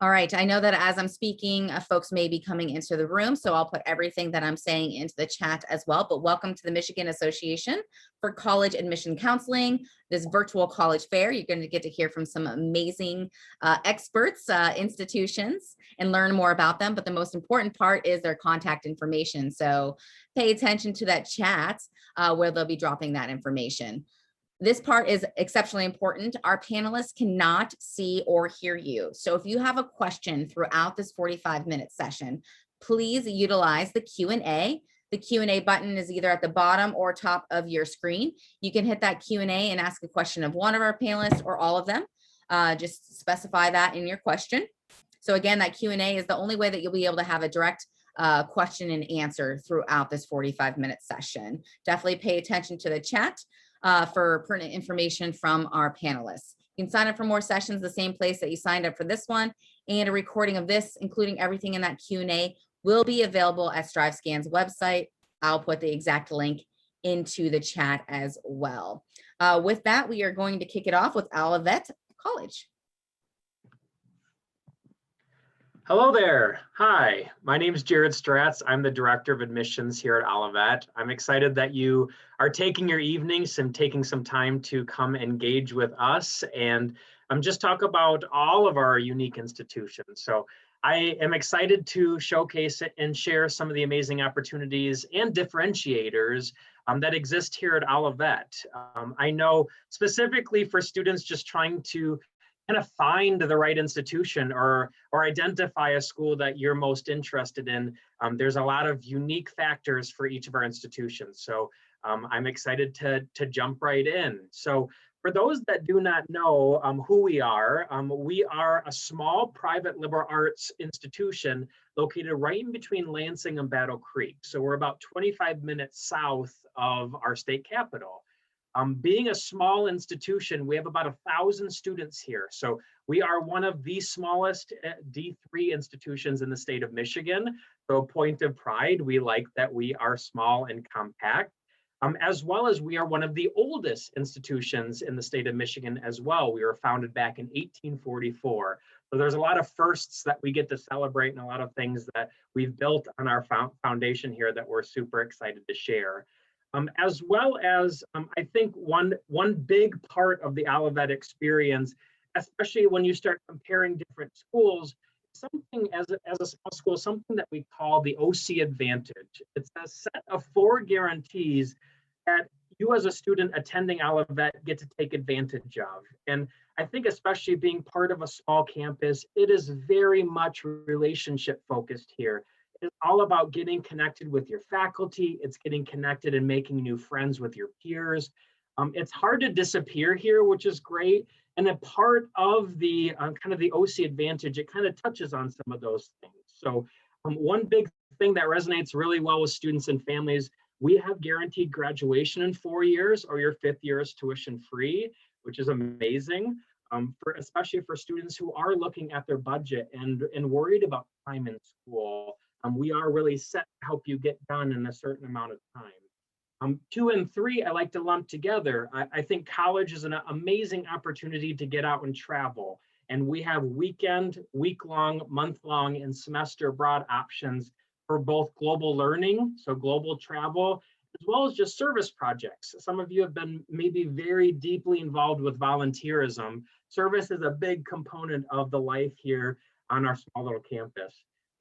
All right, I know that as I'm speaking, folks may be coming into the room, so I'll put everything that I'm saying into the chat as well. But welcome to the Michigan Association for College Admission Counseling, this virtual college fair. You're going to get to hear from some amazing experts, institutions, and learn more about them. But the most important part is their contact information. So pay attention to that chat where they'll be dropping that information. This part is exceptionally important. Our panelists cannot see or hear you. So if you have a question throughout this 45-minute session, please utilize the Q&A. The Q&A button is either at the bottom or top of your screen. You can hit that Q&A and ask a question of one of our panelists or all of them. Just specify that in your question. So again, that Q&A is the only way that you'll be able to have a direct question and answer throughout this 45-minute session. Definitely pay attention to the chat for pertinent information from our panelists. You can sign up for more sessions the same place that you signed up for this one, and a recording of this, including everything in that Q&A, will be available at StriveScan's website. I'll put the exact link into the chat as well. With that, we are going to kick it off with Olivet College. Hello there. Hi, my name is Jared Stratz. I'm the Director of Admissions here at Olivet. I'm excited that you are taking your evenings and taking some time to come engage with us and just talk about all of our unique institutions. So I am excited to showcase it and share some of the amazing opportunities and differentiators that exist here at Olivet. I know specifically for students just trying to kind of find the right institution or identify a school that you're most interested in. There's a lot of unique factors for each of our institutions. So I'm excited to jump right in. So for those that do not know who we are a small private liberal arts institution located right in between Lansing and Battle Creek. So we're about 25 minutes south of our state capital. Being a small institution, we have about 1,000 students here. So we are one of the smallest D3 institutions in the state of Michigan. So a point of pride, we like that we are small and compact, as well as we are one of the oldest institutions in the state of Michigan as well. We were founded back in 1844. So there's a lot of firsts that we get to celebrate and a lot of things that we've built on our foundation here that we're super excited to share. As well as I think one big part of the Olivet experience, especially when you start comparing different schools, something as a small school, something that we call the OC Advantage. It's a set of 4 guarantees that you as a student attending Olivet get to take advantage of. And I think especially being part of a small campus, it is very much relationship focused here. It's all about getting connected with your faculty. It's getting connected and making new friends with your peers. It's hard to disappear here, which is great. And a part of the kind of the OC Advantage, it kind of touches on some of those things. So one big thing that resonates really well with students and families, we have guaranteed graduation in 4 years, or your 5th year is tuition free, which is amazing. Especially for students who are looking at their budget and worried about time in school. We are really set to help you get done in a certain amount of time. 2 and 3, I like to lump together. I think college is an amazing opportunity to get out and travel. And we have weekend, week-long, month-long, and semester abroad options for both global learning, so global travel, as well as just service projects. Some of you have been maybe very deeply involved with volunteerism. Service is a big component of the life here on our small little campus.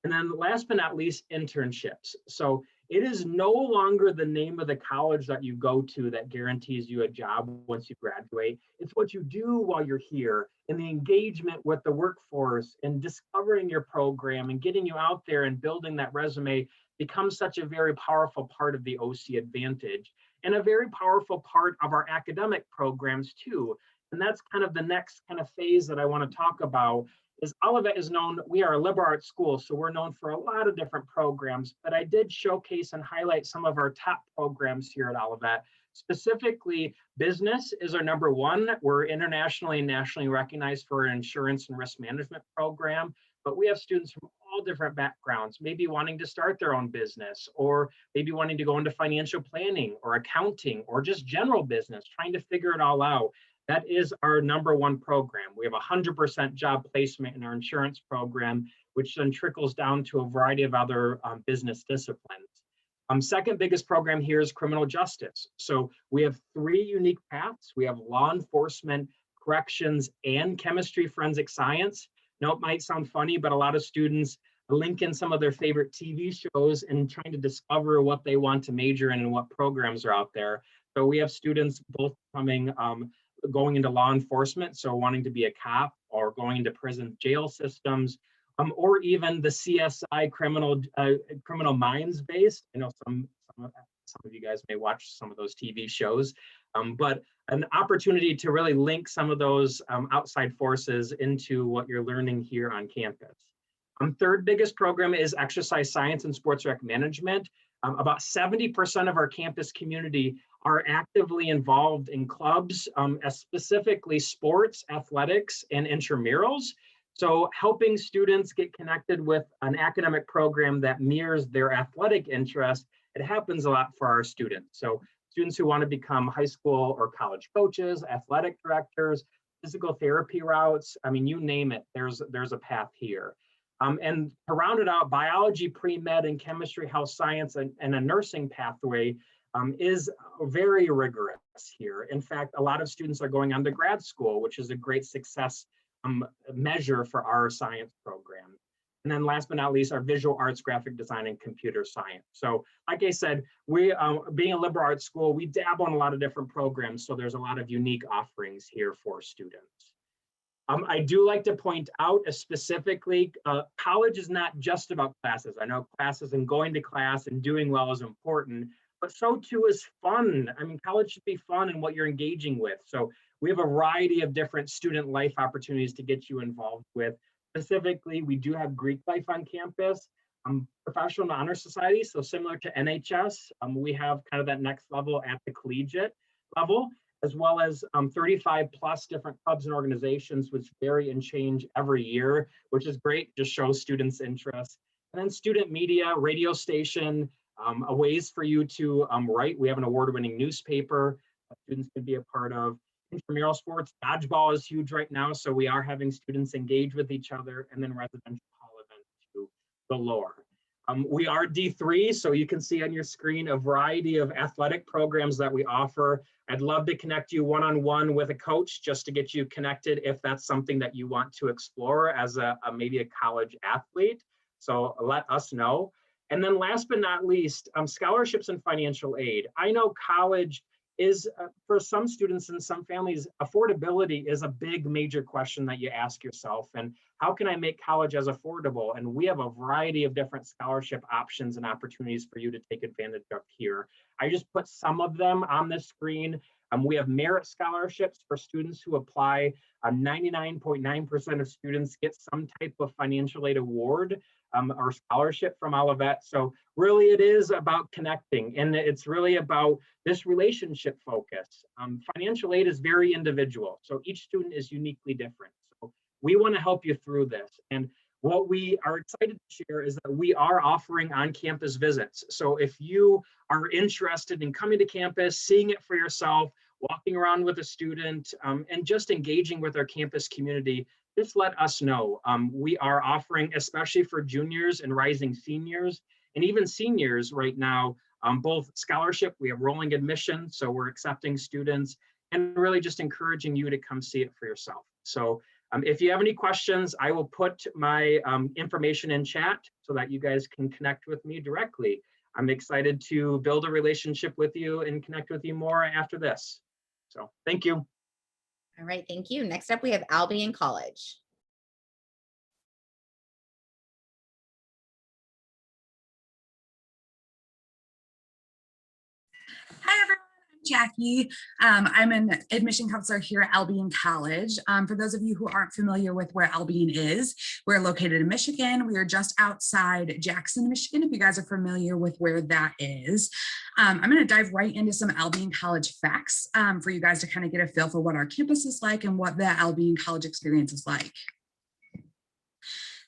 And then last but not least, internships. So it is no longer the name of the college that you go to that guarantees you a job once you graduate. It's what you do while you're here and the engagement with the workforce and discovering your program and getting you out there and building that resume becomes such a very powerful part of the OC Advantage and a very powerful part of our academic programs too. And that's kind of the next kind of phase that I want to talk about. Is Olivet is known, we are a liberal arts school, so we're known for a lot of different programs, but I did showcase and highlight some of our top programs here at Olivet. Specifically, business is our #1. We're internationally and nationally recognized for our insurance and risk management program, but we have students from all different backgrounds, maybe wanting to start their own business, or maybe wanting to go into financial planning or accounting, or just general business, trying to figure it all out. That is our #1 program. We have 100% job placement in our insurance program, which then trickles down to a variety of other business disciplines. Second biggest program here is criminal justice. So we have 3 unique paths. We have law enforcement, corrections, and chemistry forensic science. Now, it might sound funny, but a lot of students link in some of their favorite TV shows and trying to discover what they want to major in and what programs are out there. So we have students both going into law enforcement, so wanting to be a cop or going into prison jail systems, or even the CSI criminal minds based. I know some of you guys may watch some of those TV shows, but an opportunity to really link some of those outside forces into what you're learning here on campus. Third biggest program is exercise science and sports rec management. About 70% of our campus community are actively involved in clubs, specifically sports, athletics, and intramurals. So helping students get connected with an academic program that mirrors their athletic interest, it happens a lot for our students. So students who want to become high school or college coaches, athletic directors, physical therapy routes, I mean, you name it, there's a path here. And to round it out, biology, pre-med, and chemistry, health science, and a nursing pathway is very rigorous here. In fact, a lot of students are going on to grad school, which is a great success measure for our science program. And then last but not least, our visual arts, graphic design, and computer science. So like I said, we being a liberal arts school, we dabble in a lot of different programs. So there's a lot of unique offerings here for students. I do like to point out specifically, college is not just about classes. I know classes and going to class and doing well is important, but so too is fun. I mean, college should be fun in what you're engaging with. So we have a variety of different student life opportunities to get you involved with. Specifically, we do have Greek life on campus, professional and honor society. So similar to NHS, we have kind of that next level at the collegiate level, as well as 35 plus different clubs and organizations, which vary and change every year, which is great, just shows students' interest. And then student media, radio station, ways for you to write. We have an award-winning newspaper that students can be a part of. Intramural sports, dodgeball is huge right now, so we are having students engage with each other, and then residential hall events to galore. We are D3, so you can see on your screen a variety of athletic programs that we offer. I'd love to connect you one-on-one with a coach just to get you connected if that's something that you want to explore as maybe a college athlete. So let us know. And then last but not least, scholarships and financial aid. I know college is, for some students and some families, affordability is a big major question that you ask yourself. And how can I make college as affordable? And we have a variety of different scholarship options and opportunities for you to take advantage of here. I just put some of them on the screen. We have merit scholarships for students who apply. 99.9% of students get some type of financial aid award or scholarship from Olivet. So really it is about connecting, and it's really about this relationship focus. Financial aid is very individual, so each student is uniquely different. So we want to help you through this. And what we are excited to share is that we are offering on-campus visits. So if you are interested in coming to campus, seeing it for yourself, walking around with a student, and just engaging with our campus community, just let us know. We are offering, especially for juniors and rising seniors, and even seniors right now, both scholarship, we have rolling admission, so we're accepting students, and really just encouraging you to come see it for yourself. So if you have any questions, I will put my information in chat so that you guys can connect with me directly. I'm excited to build a relationship with you and connect with you more after this. So thank you. All right, thank you. Next up, we have Albion College. Hi, everyone. I'm Jackie. I'm an admission counselor here at Albion College. For those of you who aren't familiar with where Albion is, we're located in Michigan. We are just outside Jackson, Michigan, if you guys are familiar with where that is. I'm going to dive right into some Albion College facts for you guys to kind of get a feel for what our campus is like and what the Albion College experience is like.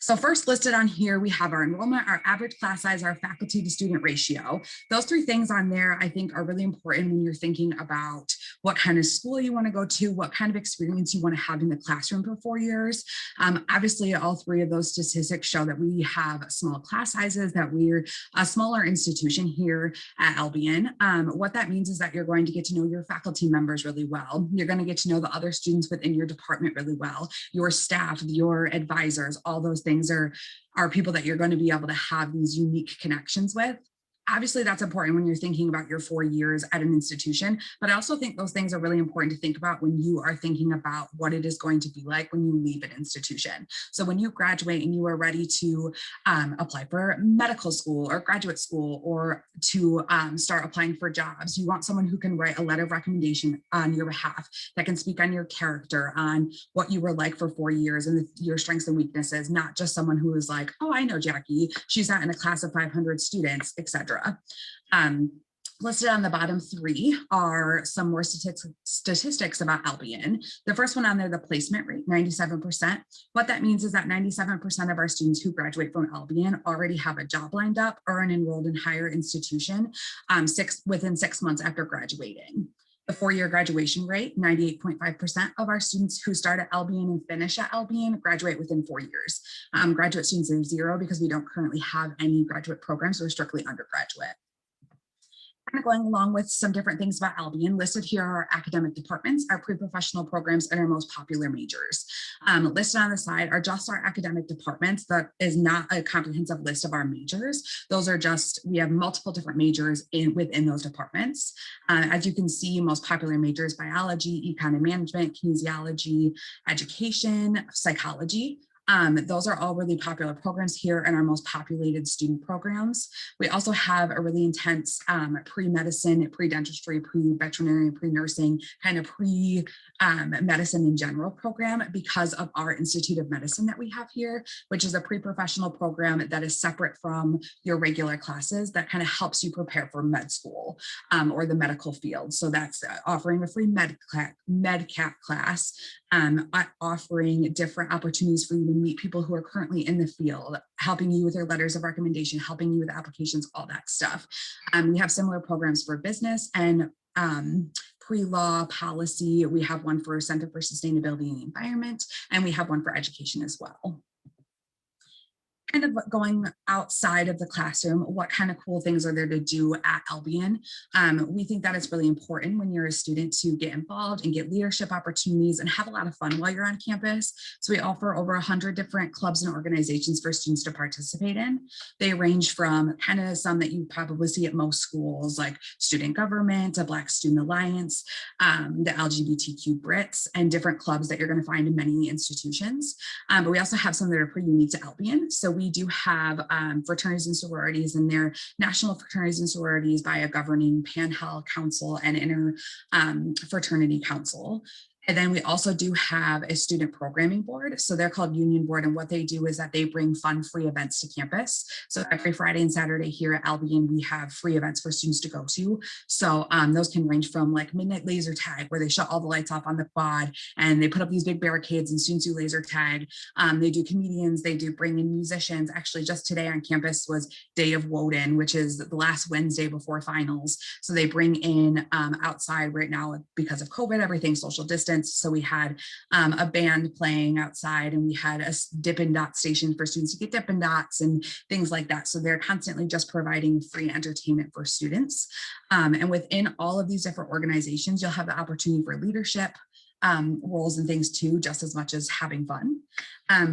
So first listed on here, we have our enrollment, our average class size, our faculty to student ratio. Those three things on there, I think, are really important when you're thinking about what kind of school you want to go to, what kind of experience you want to have in the classroom for 4 years. Obviously, all three of those statistics show that we have small class sizes, that we're a smaller institution here at Albion. What that means is that you're going to get to know your faculty members really well. You're going to get to know the other students within your department really well, your staff, your advisors, all those things are people that you're going to be able to have these unique connections with. Obviously, that's important when you're thinking about your 4 years at an institution, but I also think those things are really important to think about when you are thinking about what it is going to be like when you leave an institution. So when you graduate and you are ready to apply for medical school or graduate school, or to start applying for jobs, you want someone who can write a letter of recommendation on your behalf, that can speak on your character, on what you were like for 4 years and your strengths and weaknesses, not just someone who is like, oh, I know Jackie, she sat in a class of 500 students, etc. Listed on the bottom three are some more statistics about Albion. The first one on there, the placement rate, 97%. What that means is that 97% of our students who graduate from Albion already have a job lined up or an enrolled in higher institution within 6 months after graduating. The 4-year graduation rate, 98.5% of our students who start at Albion and finish at Albion graduate within 4 years. Graduate students are 0 because we don't currently have any graduate programs. We're strictly undergraduate. Kind of going along with some different things about Albion, listed here are our academic departments, our pre-professional programs, and our most popular majors. Listed on the side are just our academic departments. That is not a comprehensive list of our majors. Those are just, we have multiple different majors within those departments. As you can see, most popular majors: biology, econ and management, kinesiology, education, psychology. Those are all really popular programs here and our most populated student programs. We also have a really intense pre-medicine, pre-dentistry, pre-veterinary, pre-nursing, kind of pre-medicine in general program because of our Institute of Medicine that we have here, which is a pre-professional program that is separate from your regular classes that kind of helps you prepare for med school or the medical field. So that's offering a free MedCAC class, offering different opportunities for you to meet people who are currently in the field, helping you with your letters of recommendation, helping you with applications, all that stuff. We have similar programs for business and pre-law policy. We have one for Center for Sustainability and the Environment, and we have one for education as well. Kind of going outside of the classroom, what kind of cool things are there to do at Albion? We think that it's really important when you're a student to get involved and get leadership opportunities and have a lot of fun while you're on campus. So we offer over 100 different clubs and organizations for students to participate in. They range from kind of some that you probably see at most schools, like student government, a Black Student Alliance, the LGBTQ Brits, and different clubs that you're going to find in many institutions. But we also have some that are pretty unique to Albion. So we do have fraternities and sororities, and they're national fraternities and sororities by a governing Pan-Hel Council and Inter Fraternity Council. And then we also do have a student programming board. So they're called Union Board. And what they do is that they bring fun, free events to campus. So every Friday and Saturday here at Albion, we have free events for students to go to. So those can range from like midnight laser tag, where they shut all the lights off on the quad and they put up these big barricades and students do laser tag. They do comedians, they do bring in musicians. Actually, just today on campus was Day of Woden, which is the last Wednesday before finals. So they bring in outside right now, because of COVID, everything's social distance. So we had a band playing outside, and we had a Dippin' Dot station for students to get Dippin' Dots and things like that. So they're constantly just providing free entertainment for students. And within all of these different organizations, you'll have the opportunity for leadership roles and things too, just as much as having fun.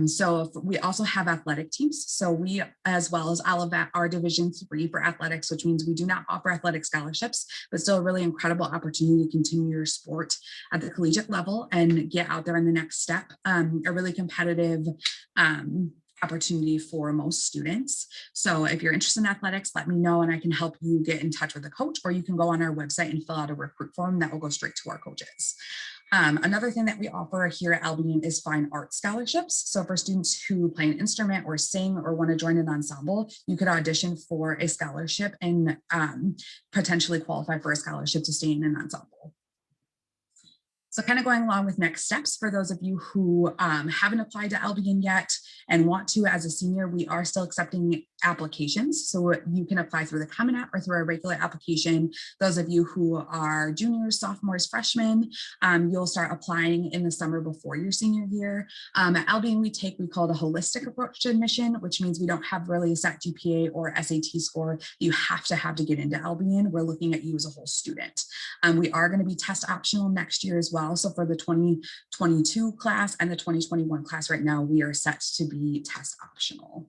So we also have athletic teams. So we, as well as Olivet, are Division III for athletics, which means we do not offer athletic scholarships, but still a really incredible opportunity to continue your sport at the collegiate level and get out there in the next step. A really competitive opportunity for most students. So if you're interested in athletics, let me know and I can help you get in touch with a coach, or you can go on our website and fill out a recruit form that will go straight to our coaches. Another thing that we offer here at Albion is fine art scholarships. So for students who play an instrument or sing or want to join an ensemble, you could audition for a scholarship and potentially qualify for a scholarship to stay in an ensemble. So kind of going along with next steps, for those of you who haven't applied to Albion yet and want to as a senior, we are still accepting applications. So you can apply through the Common App or through our regular application. Those of you who are juniors, sophomores, freshmen, you'll start applying in the summer before your senior year. At Albion, we call it a holistic approach to admission, which means we don't have really a set GPA or SAT score you have to get into Albion. We're looking at you as a whole student. We are going to be test optional next year as well. So for the 2022 class and the 2021 class right now, we are set to be test optional.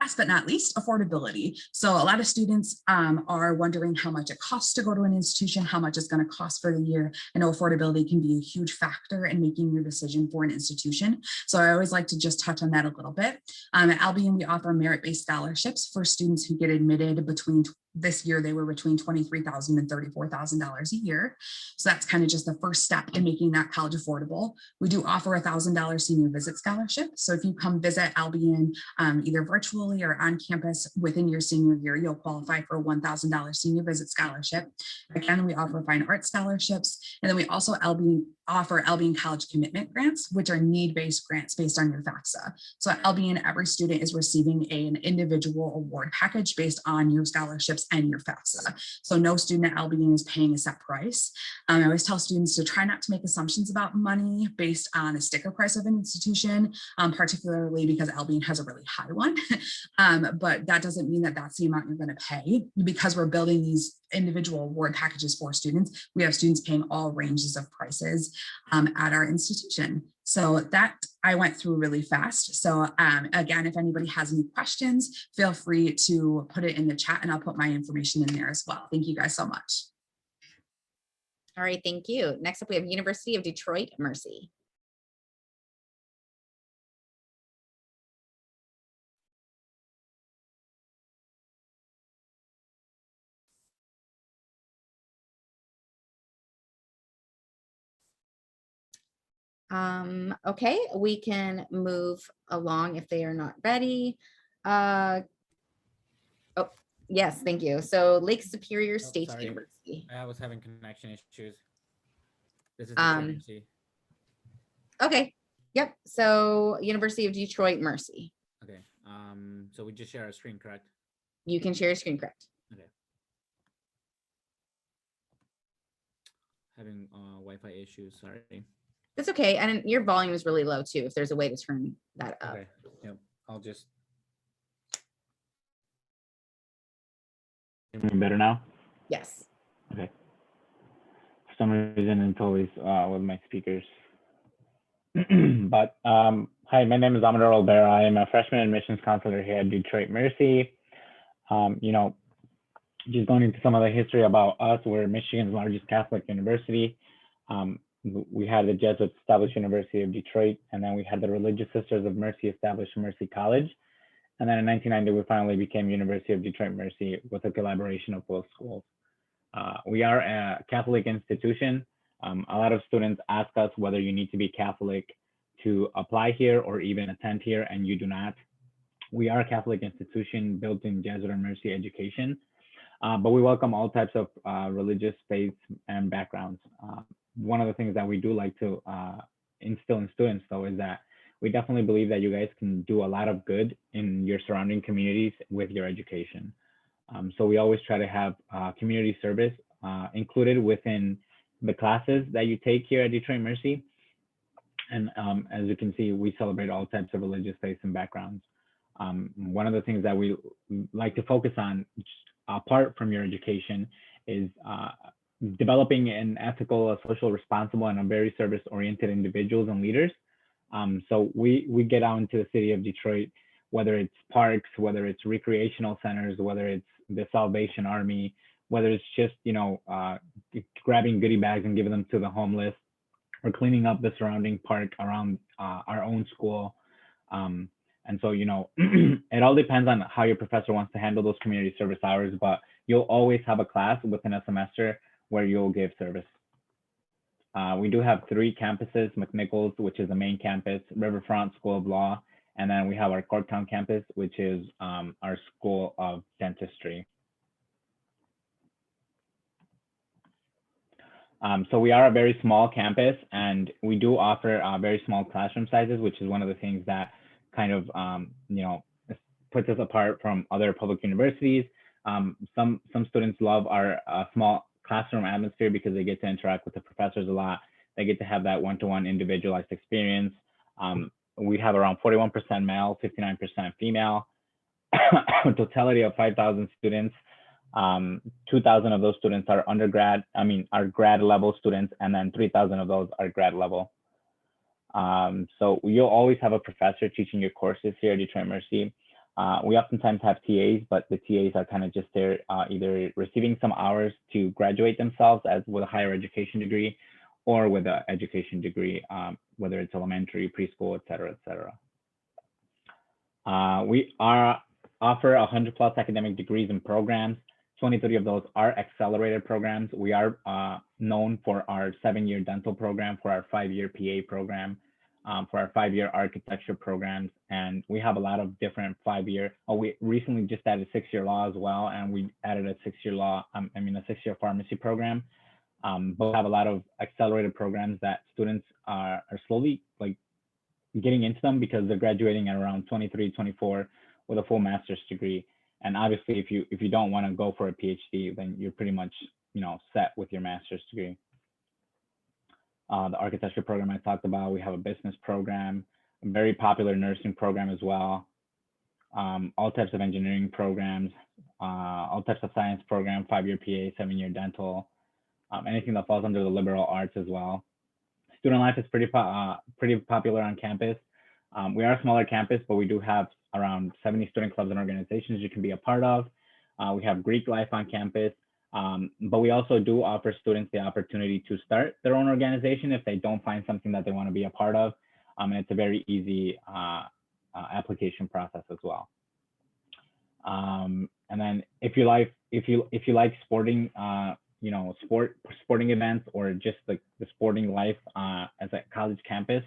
Last but not least, affordability. So a lot of students are wondering how much it costs to go to an institution, how much it's going to cost for the year. I know affordability can be a huge factor in making your decision for an institution. So I always like to just touch on that a little bit. At Albion, we offer merit-based scholarships for students who get admitted between this year, they were between $23,000 and $34,000 a year. So that's kind of just the first step in making that college affordable. We do offer a $1,000 senior visit scholarship. So if you come visit Albion, either virtually or on campus within your senior year, you'll qualify for a $1,000 senior visit scholarship. Again, we offer fine arts scholarships. And then we also offer Albion College commitment grants, which are need-based grants based on your FAFSA. So at Albion, every student is receiving an individual award package based on your scholarships and your FAFSA. So no student at Albion is paying a set price. I always tell students to try not to make assumptions about money based on a sticker price of an institution, particularly because Albion has a really high one. But that doesn't mean that that's the amount you're going to pay. Because we're building these individual award packages for students, we have students paying all ranges of prices at our institution. So that I went through really fast. So again, if anybody has any questions, feel free to put it in the chat and I'll put my information in there as well. Thank you guys so much. All right, thank you. Next up, we have University of Detroit, Mercy. Okay, we can move along if they are not ready. Oh, yes, thank you. So Lake Superior State Sorry. University. I was having connection issues. This is the Mercy. Okay, yep. So University of Detroit, Mercy. Okay. So we just share our screen, correct? You can share your screen, correct? Okay. Having Wi-Fi issues, sorry. That's okay. And your volume is really low too, if there's a way to turn that up. Okay. Yep. I'll just. Hear me better now? Yes. Okay. For some reason, it's always with my speakers. But hi, my name is Amador Olvera. I am a freshman admissions counselor here at Detroit Mercy. You know, just going into some of the history about us, we're Michigan's largest Catholic university. We had the Jesuit established University of Detroit, and then we had the Religious Sisters of Mercy established Mercy College. And then in 1990, we finally became University of Detroit Mercy with a collaboration of both schools. We are a Catholic institution. A lot of students ask us whether you need to be Catholic to apply here or even attend here, and you do not. We are a Catholic institution built in Jesuit and Mercy education, but we welcome all types of religious faiths and backgrounds. One of the things that we do like to instill in students, though, is that we definitely believe that you guys can do a lot of good in your surrounding communities with your education. So we always try to have community service included within the classes that you take here at Detroit Mercy. And as you can see, we celebrate all types of religious faiths and backgrounds. One of the things that we like to focus on, apart from your education, is developing an ethical, a social responsible, and a very service-oriented individuals and leaders. So we get out into the city of Detroit, whether it's parks, whether it's recreational centers, whether it's the Salvation Army, whether it's just, you know, grabbing goodie bags and giving them to the homeless, or cleaning up the surrounding park around our own school. And so, you know, it all depends on how your professor wants to handle those community service hours, but you'll always have a class within a semester where you'll give service. We do have 3 campuses: McNichols, which is the main campus, Riverfront School of Law, and then we have our Corktown campus, which is our School of Dentistry. So we are a very small campus, and we do offer very small classroom sizes, which is one of the things that kind of puts us apart from other public universities. Some students love our small classroom atmosphere because they get to interact with the professors a lot. They get to have that one-to-one individualized experience. We have around 41% male, 59% female, a totality of 5,000 students. 2,000 of those students are are grad level students, and then 3,000 of those are grad level. So you'll always have a professor teaching your courses here at Detroit Mercy. We oftentimes have TAs, but the TAs are kind of just there either receiving some hours to graduate themselves as with a higher education degree, or with an education degree, whether it's elementary, preschool, et cetera, et cetera. We offer 100+ academic degrees and programs. 23 of those are accelerated programs. We are known for our 7-year dental program, for our 5-year PA program, for our 5-year architecture programs. And we have a lot of different 5-year, we recently just added 6-year law as well. And we added a 6-year law, a 6-year pharmacy program. But we have a lot of accelerated programs that students are slowly getting into them because they're graduating at around 23, 24 with a full master's degree. And obviously, if you don't want to go for a PhD, then you're pretty much set with your master's degree. The architecture program I talked about, we have a business program, a very popular nursing program as well. All types of engineering programs, all types of science program, 5-year PA, 7-year dental, anything that falls under the liberal arts as well. Student life is pretty popular on campus. We are a smaller campus, but we do have around 70 student clubs and organizations you can be a part of. We have Greek life on campus, but we also do offer students the opportunity to start their own organization if they don't find something that they want to be a part of. And it's a very easy application process as well. And then if you like sporting, sporting events, or just the sporting life as a college campus,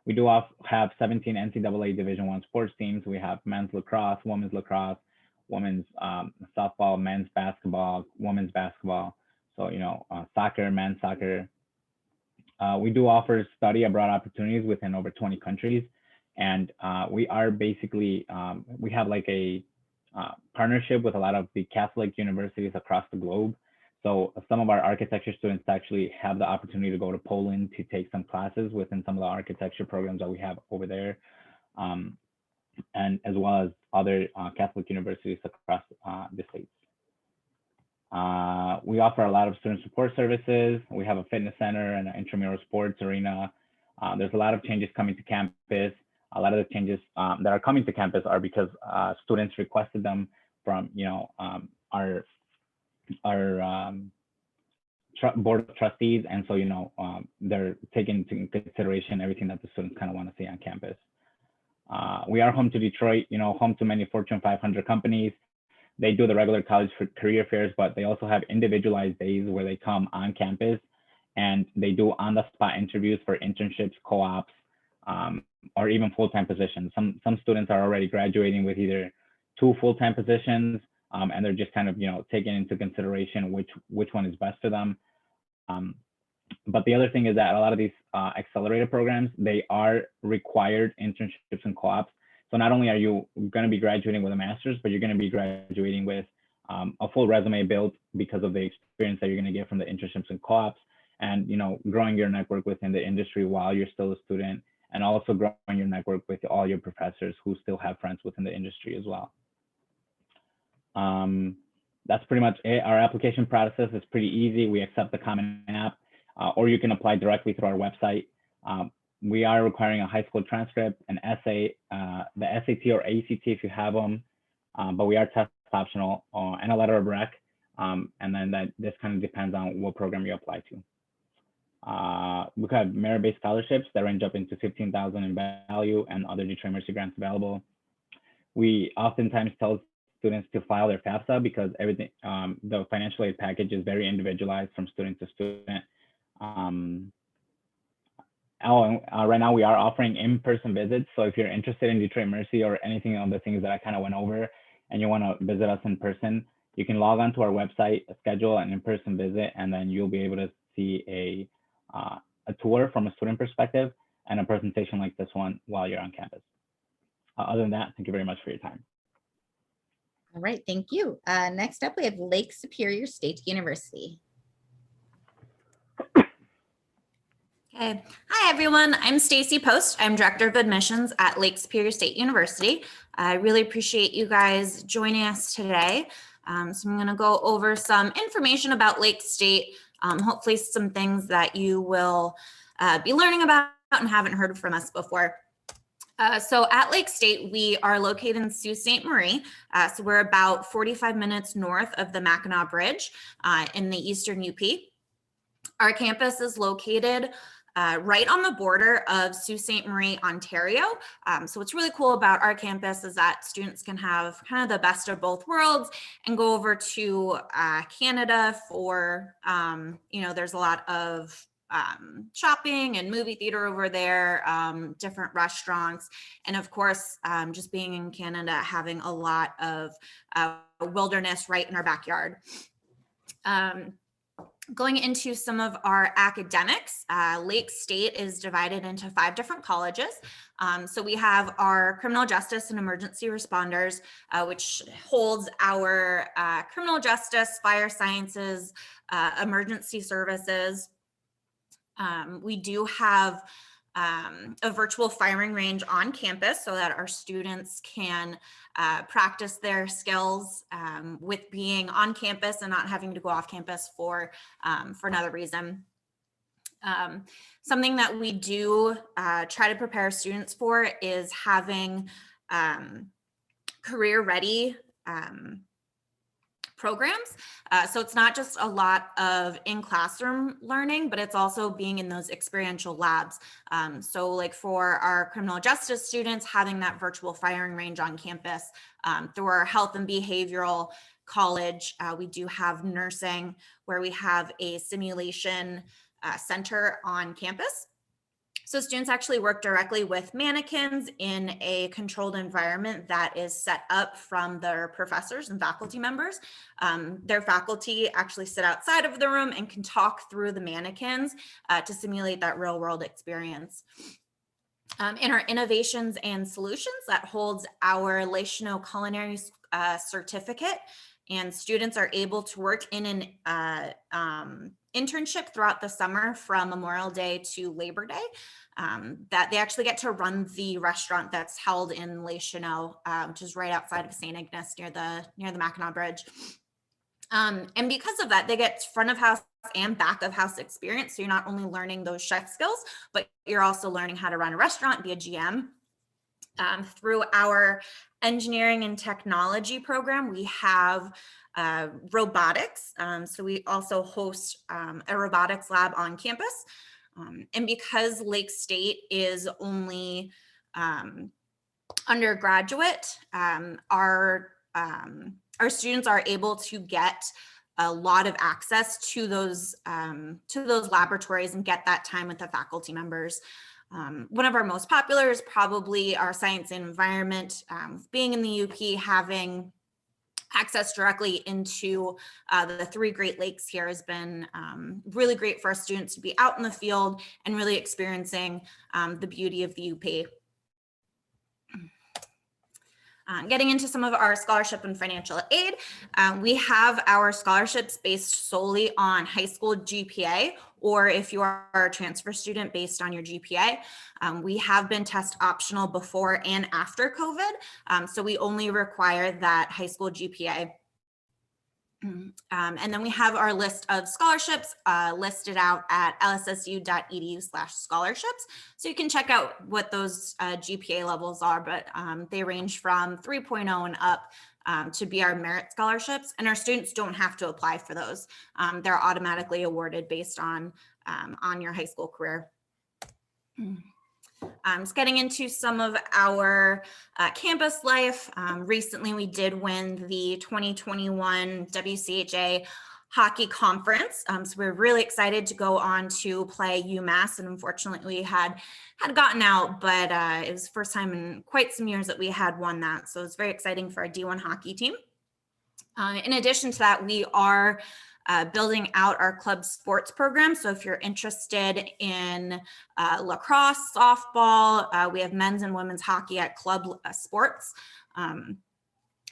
we do have 17 NCAA Division I sports teams. We have men's lacrosse, women's softball, men's basketball, women's basketball. So, soccer, men's soccer. We do offer study abroad opportunities within over 20 countries. And we are basically, we have a partnership with a lot of the Catholic universities across the globe. So some of our architecture students actually have the opportunity to go to Poland to take some classes within some of the architecture programs that we have over there, and as well as other Catholic universities across the states. We offer a lot of student support services. We have a fitness center and an intramural sports arena. There's a lot of changes coming to campus. A lot of the changes that are coming to campus are because students requested them from our board of trustees, and so they're taking into consideration everything that the students kind of want to see on campus. We are home to Detroit, home to many Fortune 500 companies. They do the regular college for career fairs, but they also have individualized days where they come on campus and they do on-the-spot interviews for internships, co-ops, or even full-time positions. Some students are already graduating with either 2 full-time positions, and they're just kind of taking into consideration which one is best for them. But the other thing is that a lot of these accelerated programs, they are required internships and co-ops. So not only are you going to be graduating with a master's, but you're going to be graduating with a full resume built because of the experience that you're going to get from the internships and co-ops, and growing your network within the industry while you're still a student, and also growing your network with all your professors who still have friends within the industry as well. That's pretty much it. Our application process is pretty easy. We accept the Common App, or you can apply directly through our website. We are requiring a high school transcript, an essay, the SAT or ACT if you have them, but we are test optional, and a letter of rec. And then this kind of depends on what program you apply to. We have merit-based scholarships that range up into $15,000 in value, and other Detroit Mercy grants available. We oftentimes tell students to file their FAFSA because everything, the financial aid package is very individualized from student to student. Right now we are offering in-person visits. So if you're interested in Detroit Mercy or anything of the things that I kind of went over and you want to visit us in person, you can log on to our website, schedule an in-person visit, and then you'll be able to see a tour from a student perspective and a presentation like this one while you're on campus. Other than that, thank you very much for your time. All right, thank you. Next up, we have Lake Superior State University. Okay. Hi, everyone. I'm Stacy Post. I'm Director of Admissions at Lake Superior State University. I really appreciate you guys joining us today. So I'm going to go over some information about Lake State, hopefully some things that you will be learning about and haven't heard from us before. So at Lake State, we are located in Sault Ste. Marie. So we're about 45 minutes north of the Mackinac Bridge in the eastern UP. Our campus is located right on the border of Sault Ste. Marie, Ontario. So what's really cool about our campus is that students can have kind of the best of both worlds and go over to Canada for, there's a lot of shopping and movie theater over there, different restaurants, and of course, just being in Canada, having a lot of wilderness right in our backyard. Going into some of our academics, Lake State is divided into 5 different colleges. So we have our criminal justice and emergency responders, which holds our criminal justice, fire sciences, emergency services. We do have a virtual firing range on campus so that our students can practice their skills with being on campus and not having to go off campus for another reason. Something that we do try to prepare students for is having career ready programs. So it's not just a lot of in-classroom learning, but it's also being in those experiential labs. So like for our criminal justice students, having that virtual firing range on campus. Through our health and behavioral college, we do have nursing where we have a simulation center on campus. So students actually work directly with mannequins in a controlled environment that is set up from their professors and faculty members. Their faculty actually sit outside of the room and can talk through the mannequins to simulate that real world experience. In our innovations and solutions, that holds our Le Cheneau Culinary certificate, and students are able to work in an internship throughout the summer from Memorial Day to Labor Day, that they actually get to run the restaurant that's held in Le Cheneau, which is right outside of St. Ignace near the Mackinac Bridge. And because of that, they get front of house and back of house experience. So you're not only learning those chef skills, but you're also learning how to run a restaurant, be a GM. Through our engineering and technology program, we have robotics. So we also host a robotics lab on campus. And because Lake State is only undergraduate, our students are able to get a lot of access to those laboratories and get that time with the faculty members. One of our most popular is probably our science and environment. Being in the UP, having access directly into the 3 Great Lakes here has been really great for our students to be out in the field and really experiencing the beauty of the UP. Getting into some of our scholarship and financial aid, we have our scholarships based solely on high school GPA, or if you are a transfer student based on your GPA. We have been test optional before and after COVID, so we only require that high school GPA. And then we have our list of scholarships listed out at lssu.edu/scholarships. So you can check out what those GPA levels are, but they range from 3.0 and up to be our merit scholarships. And our students don't have to apply for those. They're automatically awarded based on your high school career. Just getting into some of our campus life. Recently, we did win the 2021 WCHA Hockey Conference. So we're really excited to go on to play UMass, and unfortunately we had gotten out, but it was the first time in quite some years that we had won that. So it's very exciting for our D1 hockey team. In addition to that, we are building out our club sports program. So if you're interested in lacrosse, softball, we have men's and women's hockey at club sports.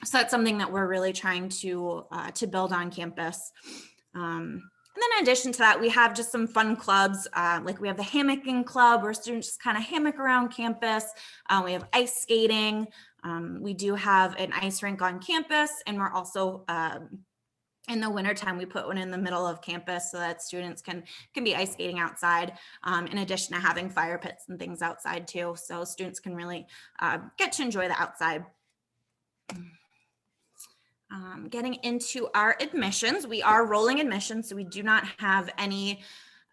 So that's something that we're really trying to build on campus. And then in addition to that, we have just some fun clubs, like we have the hammocking club where students just kind of hammock around campus. We have ice skating. We do have an ice rink on campus, and we're also in the wintertime, we put one in the middle of campus so that students can be ice skating outside, in addition to having fire pits and things outside too. So students can really get to enjoy the outside. Getting into our admissions, we are rolling admissions, so we do not have any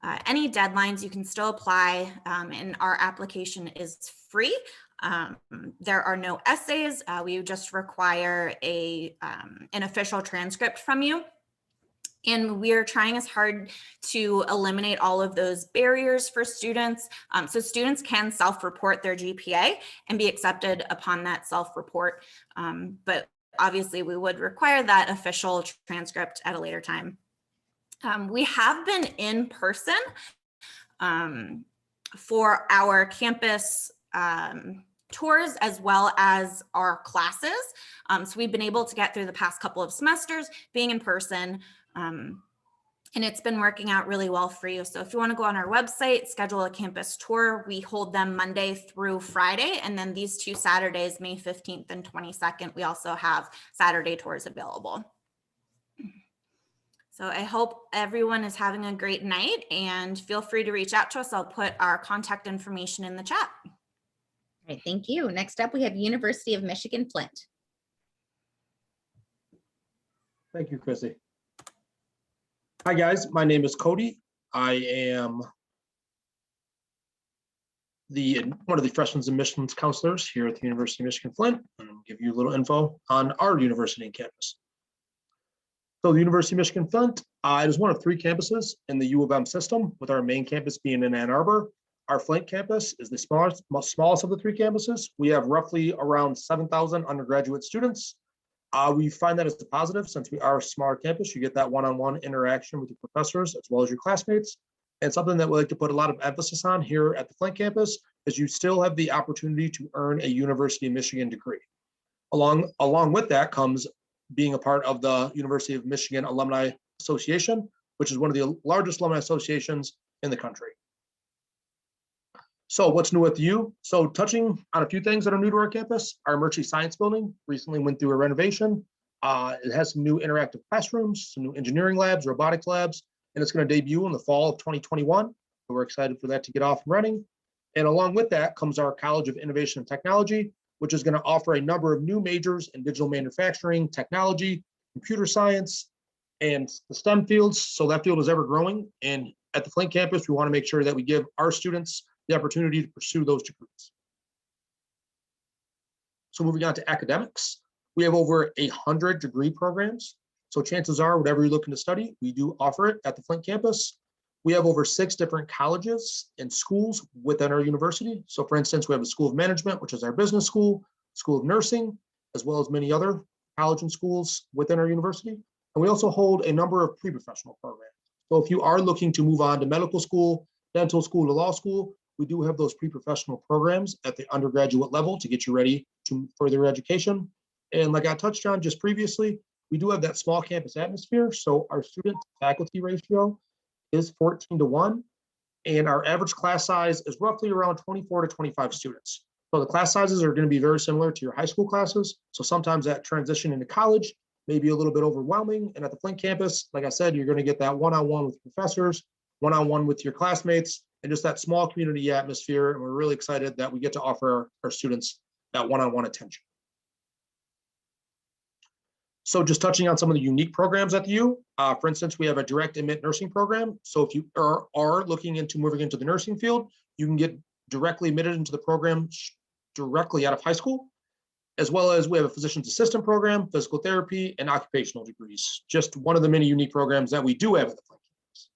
deadlines. You can still apply, and our application is free. There are no essays. We just require an official transcript from you. And we are trying as hard to eliminate all of those barriers for students. So students can self-report their GPA and be accepted upon that self-report. But obviously, we would require that official transcript at a later time. We have been in person for our campus tours as well as our classes. So we've been able to get through the past couple of semesters being in person. And it's been working out really well for you. So if you want to go on our website, schedule a campus tour, we hold them Monday through Friday. And then these 2 Saturdays, May 15th and 22nd, we also have Saturday tours available. So I hope everyone is having a great night, and feel free to reach out to us. I'll put our contact information in the chat. All right, thank you. Next up, we have University of Michigan-Flint. Thank you, Chrissy. Hi, guys. My name is Cody. I am one of the freshman admissions counselors here at the University of Michigan-Flint, and I'll give you a little info on our university and campus. So the University of Michigan-Flint is one of 3 campuses in the U of M system, with our main campus being in Ann Arbor. Our Flint campus is the smallest of the 3 campuses. We have roughly around 7,000 undergraduate students. We find that as a positive, since we are a smaller campus. You get that one-on-one interaction with your professors as well as your classmates. And something that we like to put a lot of emphasis on here at the Flint campus is you still have the opportunity to earn a University of Michigan degree. Along with that comes being a part of the University of Michigan Alumni Association, which is one of the largest alumni associations in the country. So what's new with you? So touching on a few things that are new to our campus, our Emergency Science Building recently went through a renovation. It has some new interactive classrooms, some new engineering labs, robotics labs, and it's going to debut in the fall of 2021. So we're excited for that to get off and running. And along with that comes our College of Innovation and Technology, which is going to offer a number of new majors in digital manufacturing, technology, computer science, and the STEM fields. So that field is ever growing. And at the Flint campus, we want to make sure that we give our students the opportunity to pursue those degrees. So moving on to academics, we have over 100 degree programs. So chances are, whatever you're looking to study, we do offer it at the Flint campus. We have over 6 different colleges and schools within our university. So for instance, we have a School of Management, which is our business school, School of Nursing, as well as many other colleges and schools within our university. And we also hold a number of pre-professional programs. So if you are looking to move on to medical school, dental school, or law school, we do have those pre-professional programs at the undergraduate level to get you ready to further education. And like I touched on just previously, we do have that small campus atmosphere. So our student faculty ratio is 14:1, and our average class size is roughly around 24 to 25 students. So the class sizes are going to be very similar to your high school classes. So sometimes that transition into college may be a little bit overwhelming. And at the Flint campus, like I said, you're going to get that one-on-one with professors, one-on-one with your classmates, and just that small community atmosphere. And we're really excited that we get to offer our students that one-on-one attention. So just touching on some of the unique programs at the U, for instance, we have a direct admit nursing program. So if you are looking into moving into the nursing field, you can get directly admitted into the program directly out of high school, as well as we have a physician's assistant program, physical therapy, and occupational degrees. Just one of the many unique programs that we do have at the Flint campus.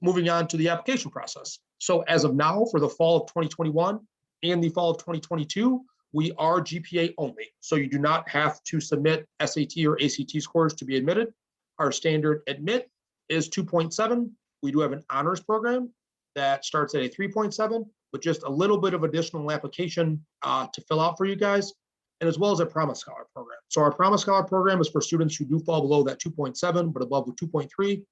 Moving on to the application process. So as of now, for the fall of 2021 and the fall of 2022, we are GPA only, so you do not have to submit SAT or ACT scores to be admitted. Our standard admit is 2.7. We do have an honors program that starts at a 3.7, with just a little bit of additional application to fill out for you guys, and as well as a Promise Scholar program. So our Promise Scholar program is for students who do fall below that 2.7, but above the 2.3.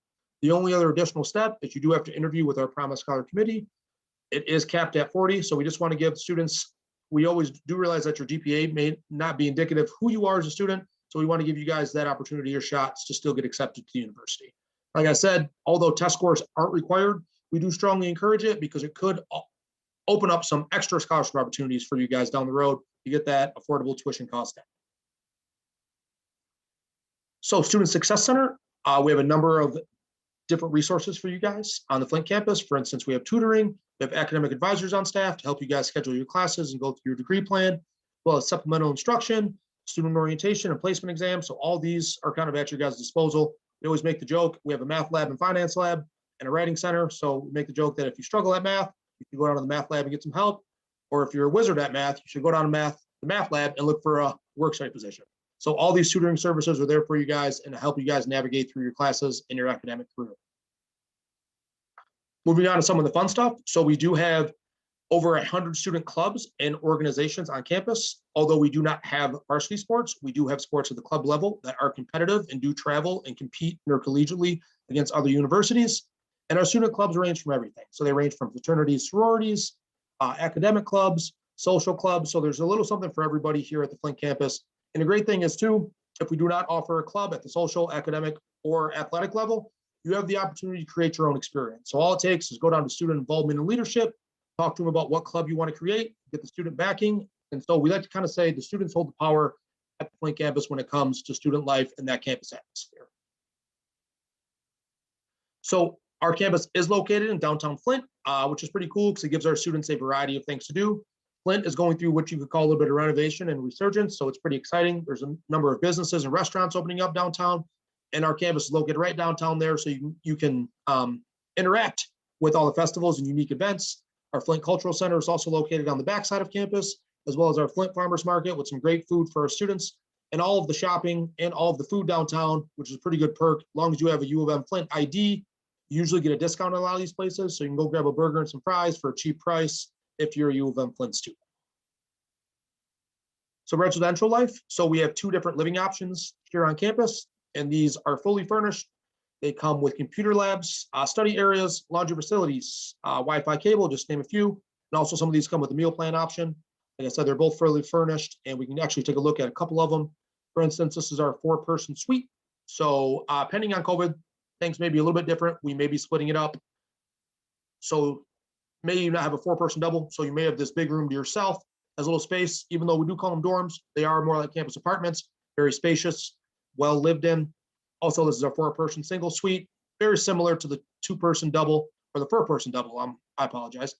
The only other additional step is you do have to interview with our Promise Scholar committee. It is capped at 40, so we just want to give students, we always do realize that your GPA may not be indicative of who you are as a student, so we want to give you guys that opportunity or shots to still get accepted to the university. Like I said, although test scores aren't required, we do strongly encourage it because it could open up some extra scholarship opportunities for you guys down the road to get that affordable tuition cost down. So Student Success Center, we have a number of different resources for you guys on the Flint campus. For instance, we have tutoring, we have academic advisors on staff to help you guys schedule your classes and go through your degree plan, as well as supplemental instruction, student orientation and placement exams. So all these are kind of at your guys' disposal. We always make the joke, we have a math lab and finance lab and a writing center. So we make the joke that if you struggle at math, you can go down to the math lab and get some help. Or if you're a wizard at math, you should go down to the math lab and look for a worksite position. So all these tutoring services are there for you guys and to help you guys navigate through your classes and your academic career. Moving on to some of the fun stuff. So we do have over 100 student clubs and organizations on campus. Although we do not have varsity sports, we do have sports at the club level that are competitive and do travel and compete intercollegiately against other universities. And our student clubs range from everything. So they range from fraternities, sororities, academic clubs, social clubs. So there's a little something for everybody here at the Flint campus. And the great thing is too, if we do not offer a club at the social, academic, or athletic level, you have the opportunity to create your own experience. So all it takes is go down to student involvement and leadership, talk to them about what club you want to create, get the student backing. And so we like to kind of say the students hold the power at the Flint campus when it comes to student life and that campus atmosphere. So our campus is located in downtown Flint, which is pretty cool because it gives our students a variety of things to do. Flint is going through what you could call a little bit of renovation and resurgence, so it's pretty exciting. There's a number of businesses and restaurants opening up downtown, and our campus is located right downtown there, so you can interact with all the festivals and unique events. Our Flint Cultural Center is also located on the backside of campus, as well as our Flint Farmers Market with some great food for our students, and all of the shopping and all of the food downtown, which is a pretty good perk. As long as you have a U of M Flint ID, you usually get a discount at a lot of these places, so you can go grab a burger and some fries for a cheap price if you're a U of M Flint student. So residential life. So we have two different living options here on campus, and these are fully furnished. They come with computer labs, study areas, laundry facilities, Wi-Fi cable, just name a few. And also some of these come with a meal plan option. Like I said, they're both fully furnished, and we can actually take a look at a couple of them. For instance, this is our 4-person suite. So depending on COVID, things may be a little bit different. We may be splitting it up. So may you not have a 4-person double, so you may have this big room to yourself as a little space. Even though we do call them dorms, they are more like campus apartments, very spacious, well lived in. Also, this is a 4-person single suite, very similar to the 2-person double or the 4-person double. I apologize.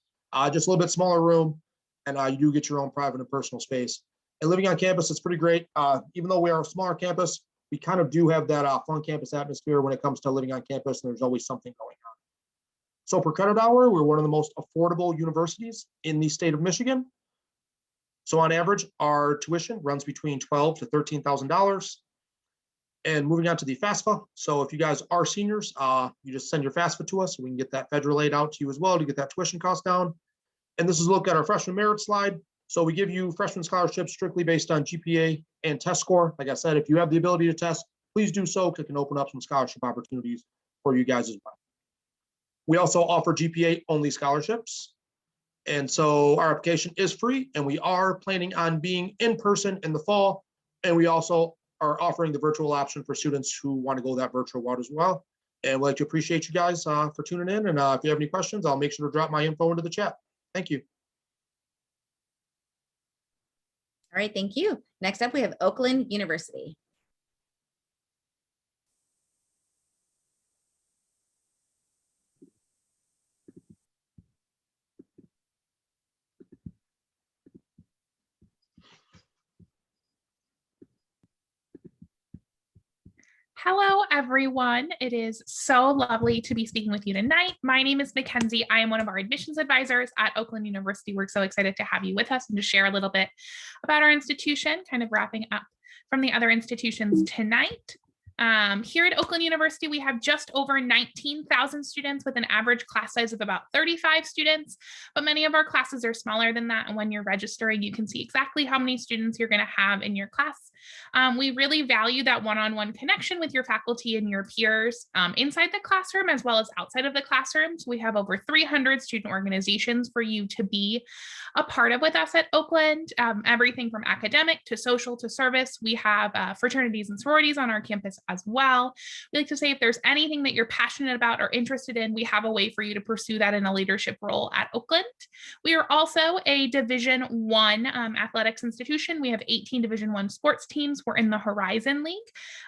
Just a little bit smaller room, and you do get your own private and personal space. And living on campus is pretty great. Even though we are a smaller campus, we kind of do have that fun campus atmosphere when it comes to living on campus, and there's always something going on. So per credit hour, we're one of the most affordable universities in the state of Michigan. So on average, our tuition runs between $12,000 to $13,000. And moving on to the FAFSA. So if you guys are seniors, you just send your FAFSA to us so we can get that federal aid out to you as well to get that tuition cost down. And this is a look at our freshman merit slide. So we give you freshman scholarships strictly based on GPA and test score. Like I said, if you have the ability to test, please do so because it can open up some scholarship opportunities for you guys as well. We also offer GPA only scholarships. And so our application is free, and we are planning on being in person in the fall. And we also are offering the virtual option for students who want to go that virtual route as well. And we'd like to appreciate you guys for tuning in. And if you have any questions, I'll make sure to drop my info into the chat. Thank you. All right, thank you. Next up, we have Oakland University. Hello, everyone. It is so lovely to be speaking with you tonight. My name is Mackenzie. I am one of our admissions advisors at Oakland University. We're so excited to have you with us and to share a little bit about our institution, kind of wrapping up from the other institutions tonight. Here at Oakland University, we have just over 19,000 students with an average class size of about 35 students, but many of our classes are smaller than that. And when you're registering, you can see exactly how many students you're going to have in your class. We really value that one-on-one connection with your faculty and your peers inside the classroom as well as outside of the classroom. So we have over 300 student organizations for you to be a part of with us at Oakland, everything from academic to social to service. We have fraternities and sororities on our campus as well. We like to say if there's anything that you're passionate about or interested in, we have a way for you to pursue that in a leadership role at Oakland. We are also a Division I athletics institution. We have 18 Division I sports teams. We're in the Horizon League,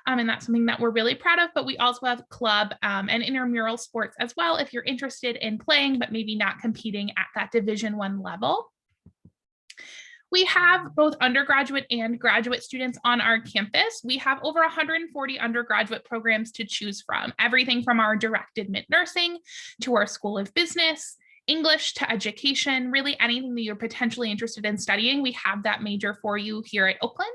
and that's something that we're really proud of, but we also have club and intramural sports as well if you're interested in playing, but maybe not competing at that Division I level. We have both undergraduate and graduate students on our campus. We have over 140 undergraduate programs to choose from, everything from our direct admit nursing to our School of Business, English to education, really anything that you're potentially interested in studying, we have that major for you here at Oakland.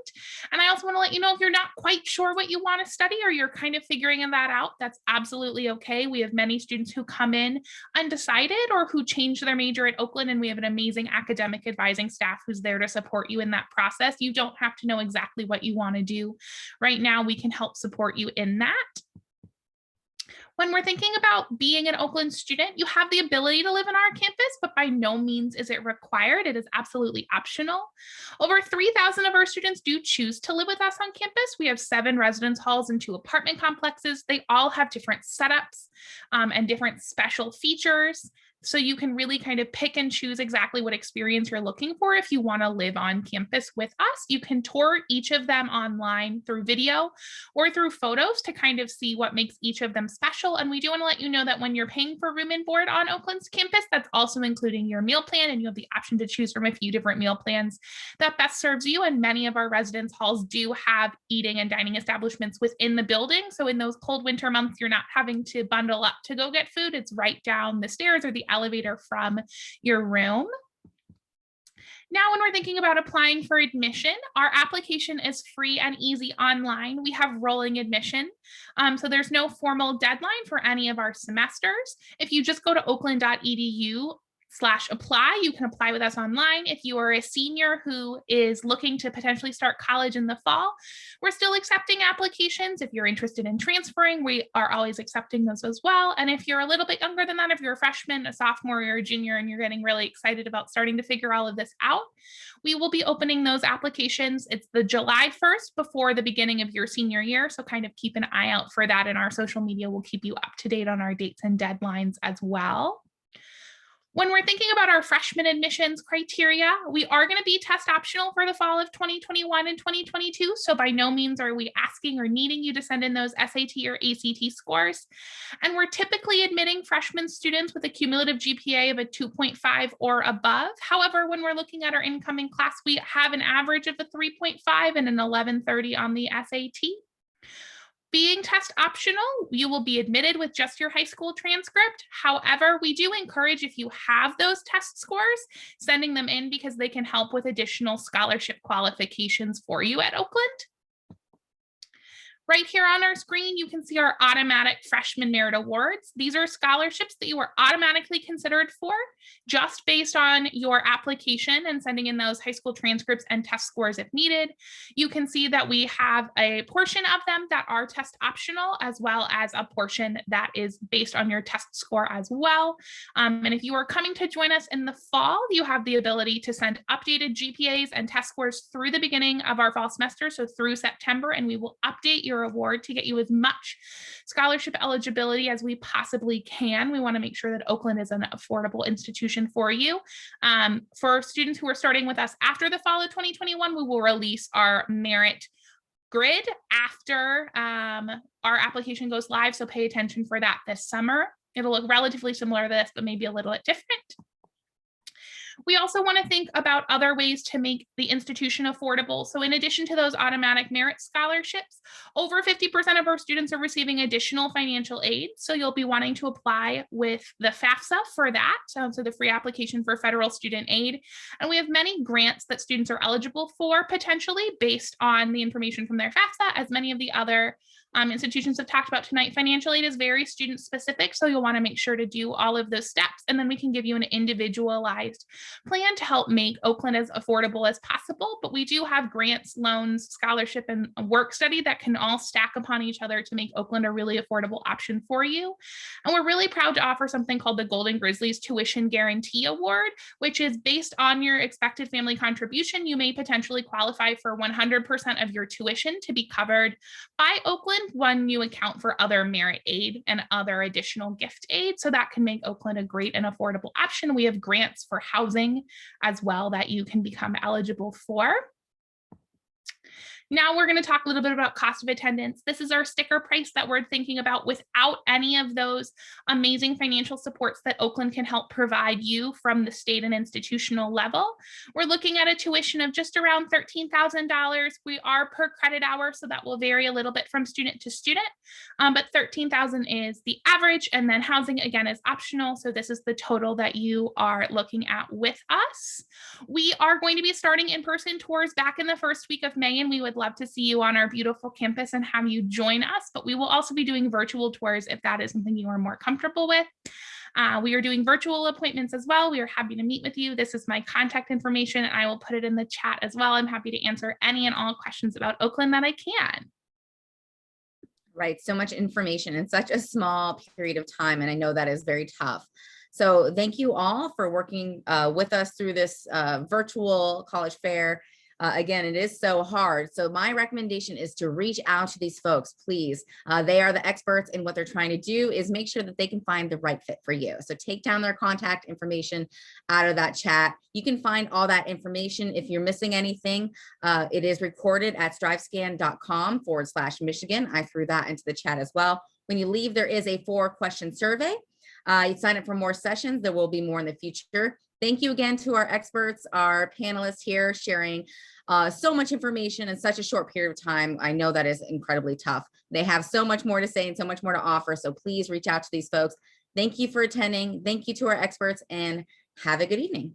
And I also want to let you know if you're not quite sure what you want to study or you're kind of figuring that out, that's absolutely okay. We have many students who come in undecided or who change their major at Oakland, and we have an amazing academic advising staff who's there to support you in that process. You don't have to know exactly what you want to do right now. We can help support you in that. When we're thinking about being an Oakland student, you have the ability to live on our campus, but by no means is it required. It is absolutely optional. Over 3,000 of our students do choose to live with us on campus. We have 7 residence halls and 2 apartment complexes. They all have different setups and different special features. So you can really kind of pick and choose exactly what experience you're looking for if you want to live on campus with us. You can tour each of them online through video or through photos to kind of see what makes each of them special. And we do want to let you know that when you're paying for room and board on Oakland's campus, that's also including your meal plan, and you have the option to choose from a few different meal plans that best serves you. And many of our residence halls do have eating and dining establishments within the building. So in those cold winter months, you're not having to bundle up to go get food. It's right down the stairs or the elevator from your room. Now, when we're thinking about applying for admission, our application is free and easy online. We have rolling admission, so there's no formal deadline for any of our semesters. If you just go to oakland.edu/apply, you can apply with us online. If you are a senior who is looking to potentially start college in the fall, we're still accepting applications. If you're interested in transferring, we are always accepting those as well. And if you're a little bit younger than that, if you're a freshman, a sophomore, or a junior, and you're getting really excited about starting to figure all of this out, we will be opening those applications. It's the July 1st before the beginning of your senior year. So kind of keep an eye out for that, and our social media will keep you up to date on our dates and deadlines as well. When we're thinking about our freshman admissions criteria, we are going to be test optional for the fall of 2021 and 2022. So by no means are we asking or needing you to send in those SAT or ACT scores. And we're typically admitting freshman students with a cumulative GPA of a 2.5 or above. However, when we're looking at our incoming class, we have an average of a 3.5 and an 1130 on the SAT. Being test optional, you will be admitted with just your high school transcript. However, we do encourage, if you have those test scores, sending them in because they can help with additional scholarship qualifications for you at Oakland. Right here on our screen, you can see our automatic freshman merit awards. These are scholarships that you are automatically considered for just based on your application and sending in those high school transcripts and test scores if needed. You can see that we have a portion of them that are test optional, as well as a portion that is based on your test score as well. And if you are coming to join us in the fall, you have the ability to send updated GPAs and test scores through the beginning of our fall semester, so through September, and we will update your award to get you as much scholarship eligibility as we possibly can. We want to make sure that Oakland is an affordable institution for you. For students who are starting with us after the fall of 2021, we will release our merit grid after our application goes live, so pay attention for that this summer. It'll look relatively similar to this, but maybe a little bit different. We also want to think about other ways to make the institution affordable. So in addition to those automatic merit scholarships, over 50% of our students are receiving additional financial aid. So you'll be wanting to apply with the FAFSA for that, so the free application for federal student aid. And we have many grants that students are eligible for potentially based on the information from their FAFSA. As many of the other institutions have talked about tonight, financial aid is very student specific, so you'll want to make sure to do all of those steps, and then we can give you an individualized plan to help make Oakland as affordable as possible. But we do have grants, loans, scholarship, and work study that can all stack upon each other to make Oakland a really affordable option for you. And we're really proud to offer something called the Golden Grizzlies Tuition Guarantee Award, which is based on your expected family contribution. You may potentially qualify for 100% of your tuition to be covered by Oakland when you account for other merit aid and other additional gift aid. So that can make Oakland a great and affordable option. We have grants for housing as well that you can become eligible for. Now we're going to talk a little bit about cost of attendance. This is our sticker price that we're thinking about without any of those amazing financial supports that Oakland can help provide you from the state and institutional level. We're looking at a tuition of just around $13,000. We are per credit hour, so that will vary a little bit from student to student, but $13,000 is the average, and then housing again is optional. So this is the total that you are looking at with us. We are going to be starting in-person tours back in the first week of May, and we would love to see you on our beautiful campus and have you join us, but we will also be doing virtual tours if that is something you are more comfortable with. We are doing virtual appointments as well. We are happy to meet with you. This is my contact information, and I will put it in the chat as well. I'm happy to answer any and all questions about Oakland that I can. Right, so much information in such a small period of time, and I know that is very tough. So thank you all for working with us through this virtual college fair. Again, it is so hard. So my recommendation is to reach out to these folks, please. They are the experts, and what they're trying to do is make sure that they can find the right fit for you. So take down their contact information out of that chat. You can find all that information. If you're missing anything, it is recorded at strivescan.com/Michigan. I threw that into the chat as well. When you leave, there is a 4-question survey. You sign up for more sessions. There will be more in the future. Thank you again to our experts, our panelists here sharing so much information in such a short period of time. I know that is incredibly tough. They have so much more to say and so much more to offer. So please reach out to these folks. Thank you for attending. Thank you to our experts, and have a good evening.